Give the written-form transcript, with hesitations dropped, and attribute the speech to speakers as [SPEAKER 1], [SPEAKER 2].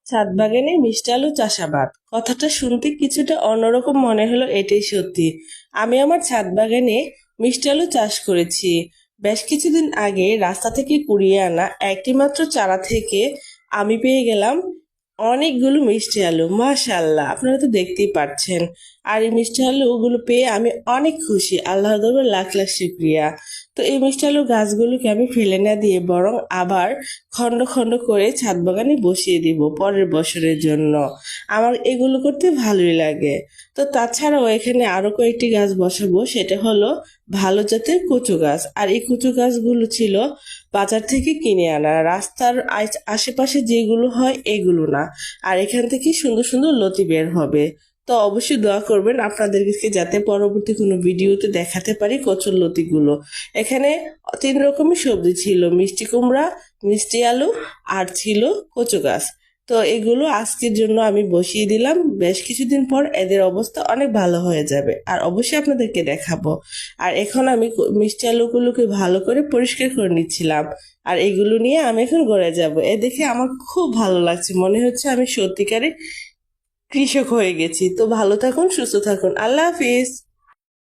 [SPEAKER 1] ছাদ বাগানে মিষ্টি আলু চাষাবাদ কথাটা শুনতে কিছুটা অন্যরকম মনে হলো, এটাই সত্যি। আমি আমার ছাদ বাগানে মিষ্টি আলু চাষ করেছি। বেশ কিছুদিন আগে রাস্তা থেকে কুড়িয়ে আনা একটি মাত্র চারা থেকে আমি পেয়ে গেলাম অনেকগুলো মিষ্টি আলু। মাশাআল্লাহ, আপনারা তো দেখতেই পাচ্ছেন। আর এই মিষ্টি আলুগুলো পেয়ে আমি অনেক খুশি। আল্লাহর দরবারে লাখ লাখ শুকরিয়া। তো এই মিষ্টি আলু গাছগুলোকে আমি ফেলে না দিয়ে বরং আবার খণ্ড খণ্ড করে ছাদ বাগানে বসিয়ে দিব পরের বছরের জন্য। আমার এগুলো করতে ভালোই লাগে। তো তাছাড়াও এখানে আরো কয়েকটি গাছ বসাবো, সেটা হলো ভালো জাতের কচু গাছ। আর এই কচু গাছগুলো ছিল বাজার থেকে কিনে আনা, রাস্তার আশেপাশে যেগুলো হয় এগুলো না। আর এখান থেকে সুন্দর সুন্দর লতি বের হবে। তো অবশ্যই দোয়া করবেন আপনাদেরকে যাতে পরবর্তী কোনো ভিডিওতে দেখাতে পারি কচুর লতিগুলো। এখানে 3 রকমের সবজি ছিল, মিষ্টি কুমড়া, মিষ্টি আলু আর ছিল কচু গাছ। তো এগুলো আজকের জন্য আমি বসিয়ে দিলাম। বেশ কিছুদিন পর এদের অবস্থা অনেক ভালো হয়ে যাবে, আর অবশ্যই আপনাদেরকে দেখাবো। আর এখন আমি মিষ্টি আলুগুলোকে ভালো করে পরিষ্কার করে নিচ্ছিলাম। আর এগুলো নিয়ে আমি এখন ঘরে যাব। এ দেখে আমার খুব ভালো লাগছে, মনে হচ্ছে আমি সত্যিকারে কৃষক হয়ে গেছি। তো ভালো থাকুন, সুস্থ থাকুন, আল্লাহ হাফিজ।